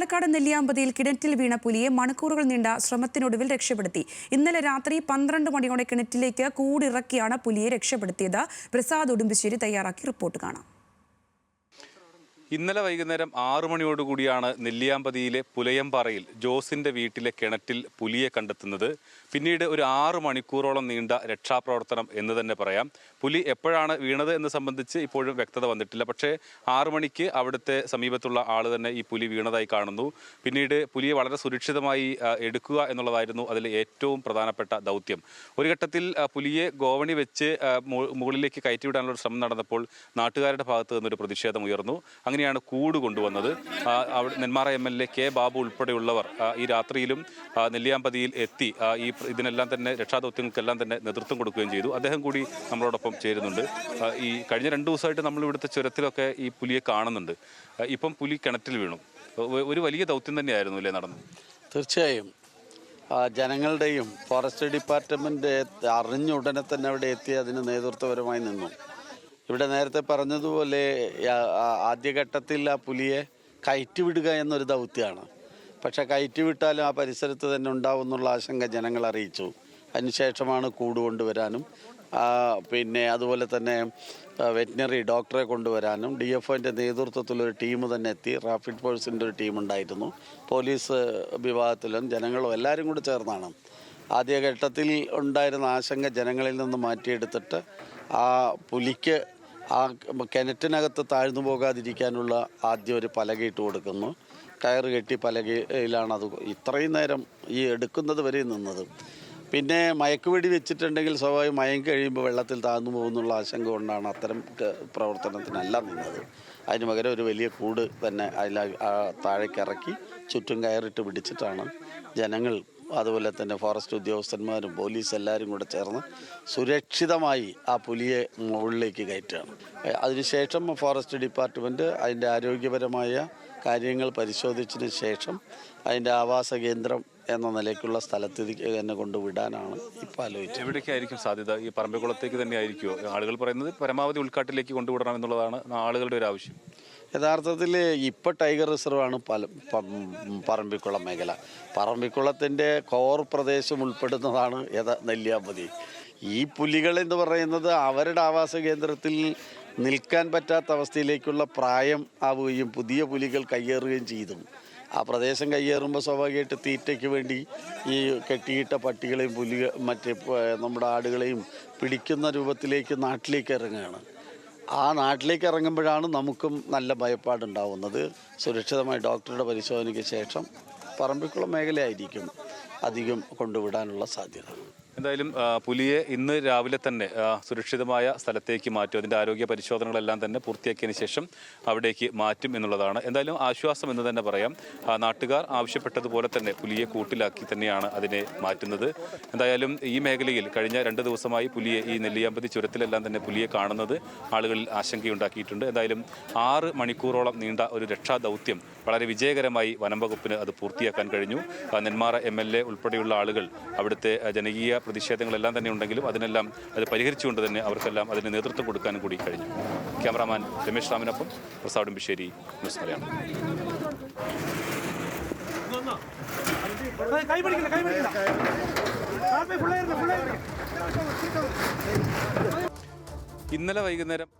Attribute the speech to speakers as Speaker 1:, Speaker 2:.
Speaker 1: പാലക്കാട് നെല്ലിയാമ്പതിയിൽ കിണറ്റിൽ വീണ പുലിയെ മണിക്കൂറുകൾ നീണ്ട ശ്രമത്തിനൊടുവിൽ രക്ഷപ്പെടുത്തി. ഇന്നലെ രാത്രി 12 മണിയോടെ കിണറ്റിലേക്ക് കൂടിറക്കിയാണ് പുലിയെ രക്ഷപ്പെടുത്തിയത്. പ്രസാദ് ഉടുമ്പശ്ശേരി തയ്യാറാക്കി റിപ്പോർട്ട് കാണാം.
Speaker 2: ഇന്നലെ വൈകുന്നേരം 6 മണിയോടുകൂടിയാണ് നെല്ലിയാമ്പതിയിലെ പുലയംപാറയിൽ ജോസിന്റെ വീട്ടിലെ കിണറ്റിൽ പുലിയെ കണ്ടെത്തുന്നത്. പിന്നീട് ഒരു 6 മണിക്കൂറോളം നീണ്ട രക്ഷാപ്രവർത്തനം എന്ന് തന്നെ പറയാം. പുലി എപ്പോഴാണ് വീണത് എന്ന് സംബന്ധിച്ച് ഇപ്പോഴും വ്യക്തത വന്നിട്ടില്ല. പക്ഷേ 6 മണിക്ക് അവിടുത്തെ സമീപത്തുള്ള ആൾ തന്നെ ഈ പുലി വീണതായി കാണുന്നു. പിന്നീട് പുലിയെ വളരെ സുരക്ഷിതമായി എടുക്കുക എന്നുള്ളതായിരുന്നു അതിലെ ഏറ്റവും പ്രധാനപ്പെട്ട ദൗത്യം. ഒരു ഘട്ടത്തിൽ പുലിയെ ഗോവണി വെച്ച് മുകളിലേക്ക് കയറ്റിവിടാനുള്ള ശ്രമം നടന്നപ്പോൾ നാട്ടുകാരുടെ ഭാഗത്ത് നിന്നൊരു പ്രതിഷേധം ഉയർന്നു. അങ്ങനെയാണ് കൂട് കൊണ്ടുവന്നത്. നെന്മാറ MLA കെ ബാബു ഉൾപ്പെടെയുള്ളവർ ഈ രാത്രിയിലും നെല്ലിയാമ്പതിയിൽ എത്തി ഇതിനെല്ലാം തന്നെ രക്ഷാദൗത്യങ്ങൾക്കെല്ലാം തന്നെ നേതൃത്വം കൊടുക്കുകയും ചെയ്തു. അദ്ദേഹം കൂടി നമ്മളോടൊപ്പം ചേരുന്നുണ്ട്. ഈ കഴിഞ്ഞ 2 ദിവസമായിട്ട് നമ്മൾ ഇവിടുത്തെ ചുരത്തിലൊക്കെ ഈ പുലിയെ കാണുന്നുണ്ട്. ഇപ്പം പുലി കിണറ്റിൽ വീണു. ഒരു വലിയ ദൗത്യം തന്നെയായിരുന്നു അല്ലേ നടന്നത്?
Speaker 3: തീർച്ചയായും ജനങ്ങളുടെയും ഫോറസ്റ്റ് ഡിപ്പാർട്ട്മെന്റ് അറിഞ്ഞ ഉടനെ തന്നെ അവിടെ എത്തി അതിന് നേതൃത്വപരമായി നിന്നു. ഇവിടെ നേരത്തെ പറഞ്ഞതുപോലെ ആദ്യഘട്ടത്തിൽ ആ പുലിയെ കയറ്റിവിടുക എന്നൊരു ദൗത്യമാണ്. പക്ഷേ കയറ്റിവിട്ടാലും ആ പരിസരത്ത് തന്നെ ഉണ്ടാവും എന്നുള്ള ആശങ്ക ജനങ്ങൾ അറിയിച്ചു. അതിനുശേഷമാണ് കൂട് കൊണ്ടുവരാനും പിന്നെ അതുപോലെ തന്നെ വെറ്റിനറി ഡോക്ടറെ കൊണ്ടുവരാനും DFOൻ്റെ നേതൃത്വത്തിലൊരു ടീം തന്നെ എത്തി. റാപ്പിഡ് ഫോഴ്സിൻ്റെ ഒരു ടീം ഉണ്ടായിരുന്നു. പോലീസ് വിഭാഗത്തിലും ജനങ്ങളും എല്ലാവരും കൂടി ചേർന്നാണ്. ആദ്യഘട്ടത്തിൽ ഉണ്ടായിരുന്ന ആശങ്ക ജനങ്ങളിൽ നിന്ന് മാറ്റിയെടുത്തിട്ട് ആ പുലിക്ക് ആ കിണറ്റിനകത്ത് താഴ്ന്നു പോകാതിരിക്കാനുള്ള ആദ്യം ഒരു പലകയിട്ട് കൊടുക്കുന്നു. കയറ് കെട്ടി പലകയിലാണ് അത് ഇത്രയും നേരം ഈ എടുക്കുന്നത് വരെ നിന്നത്. പിന്നെ മയക്കുവെടി വെച്ചിട്ടുണ്ടെങ്കിൽ സ്വാഭാവികം മയം കഴിയുമ്പോൾ വെള്ളത്തിൽ താഴ്ന്നു പോകുന്നുള്ള ആശങ്ക കൊണ്ടാണ് അത്തരം പ്രവർത്തനത്തിനല്ല നിന്നത്. അതിന് പകരം ഒരു വലിയ കൂട് തന്നെ അതിൽ താഴേക്ക് ഇറക്കി ചുറ്റും കയറിട്ട് പിടിച്ചിട്ടാണ് ജനങ്ങൾ അതുപോലെ തന്നെ ഫോറസ്റ്റ് ഉദ്യോഗസ്ഥന്മാരും പോലീസ് എല്ലാവരും കൂടെ ചേർന്ന് സുരക്ഷിതമായി ആ പുലിയെ മുകളിലേക്ക് കയറ്റുകയാണ്. അതിനുശേഷം ഫോറസ്റ്റ് ഡിപ്പാർട്ട്മെൻറ്റ് അതിൻ്റെ ആരോഗ്യപരമായ കാര്യങ്ങൾ പരിശോധിച്ചതിന് ശേഷം അതിൻ്റെ ആവാസ കേന്ദ്രം എന്ന നിലയ്ക്കുള്ള സ്ഥലത്തേക്ക് തന്നെ കൊണ്ടുവിടാനാണ് ഇപ്പോൾ ആലോചിച്ചത്.
Speaker 2: എവിടേക്കായിരിക്കും സാധ്യത? ഈ പറമ്പിക്കുളത്തേക്ക് തന്നെ ആയിരിക്കുമോ? ആളുകൾ പറയുന്നത് പരമാവധി ഉൾക്കാട്ടിലേക്ക് കൊണ്ടുവിടണം എന്നുള്ളതാണ് ആളുകളുടെ ഒരു ആവശ്യം.
Speaker 3: യഥാർത്ഥത്തിൽ ഇപ്പോൾ ടൈഗർ റിസർവാണ് പറമ്പിക്കുളം മേഖല. പറമ്പിക്കുളത്തിൻ്റെ കോർ പ്രദേശം ഉൾപ്പെടുന്നതാണ് നെല്ലിയാമ്പതി. ഈ പുലികളെന്ന് പറയുന്നത് അവരുടെ ആവാസ കേന്ദ്രത്തിൽ നിൽക്കാൻ പറ്റാത്ത അവസ്ഥയിലേക്കുള്ള പ്രായം ആവുകയും പുതിയ പുലികൾ കയ്യേറുകയും ചെയ്തു. ആ പ്രദേശം കയ്യേറുമ്പോൾ സ്വാഭാവികമായിട്ട് തീറ്റയ്ക്ക് വേണ്ടി ഈ കെട്ടിയിട്ട പട്ടികളെയും മറ്റേ നമ്മുടെ ആടുകളെയും പിടിക്കുന്ന രൂപത്തിലേക്ക് നാട്ടിലേക്ക് ഇറങ്ങുകയാണ്. ആ നാട്ടിലേക്ക് ഇറങ്ങുമ്പോഴാണ് നമുക്കും നല്ല ഭയപ്പാടുണ്ടാവുന്നത്. സുരക്ഷിതമായി ഡോക്ടറുടെ പരിശോധനയ്ക്ക് ശേഷം പറമ്പിക്കുളം മേഖലയായിരിക്കും അധികം കൊണ്ടുവിടാനുള്ള സാധ്യത.
Speaker 2: എന്തായാലും പുലിയെ ഇന്ന് രാവിലെ തന്നെ സുരക്ഷിതമായ സ്ഥലത്തേക്ക് മാറ്റും. അതിൻ്റെ ആരോഗ്യ പരിശോധനകളെല്ലാം തന്നെ പൂർത്തിയാക്കിയതിന് ശേഷം അവിടേക്ക് മാറ്റും എന്നുള്ളതാണ്. എന്തായാലും ആശ്വാസം എന്ന് തന്നെ പറയാം. നാട്ടുകാർ ആവശ്യപ്പെട്ടതുപോലെ തന്നെ പുലിയെ കൂട്ടിലാക്കി തന്നെയാണ് അതിനെ മാറ്റുന്നത്. എന്തായാലും ഈ മേഖലയിൽ കഴിഞ്ഞ 2 ദിവസമായി പുലിയെ ഈ നെല്ലിയാമ്പതി ചുരത്തിലെല്ലാം തന്നെ പുലിയെ കാണുന്നത് ആളുകളിൽ ആശങ്കയുണ്ടാക്കിയിട്ടുണ്ട്. എന്തായാലും 6 മണിക്കൂറോളം നീണ്ട ഒരു രക്ഷാദൗത്യം വളരെ വിജയകരമായി വനം വകുപ്പിന് അത് പൂർത്തിയാക്കാൻ കഴിഞ്ഞു. നെന്മാറ MLA ഉൾപ്പെടെയുള്ള ആളുകൾ അവിടുത്തെ ജനകീയ പ്രതിഷേധങ്ങളെല്ലാം തന്നെ ഉണ്ടെങ്കിലും അതിനെല്ലാം അത് പരിഹരിച്ചുകൊണ്ട് തന്നെ അവർക്കെല്ലാം അതിന് നേതൃത്വം കൊടുക്കാനും കൂടി കഴിഞ്ഞു. ക്യാമറാമാൻ രമേശ് റാമിനൊപ്പം പ്രസാദ് ഉടുമ്പശ്ശേരി, ന്യൂസ് മലയാളം. ഇന്നലെ വൈകുന്നേരം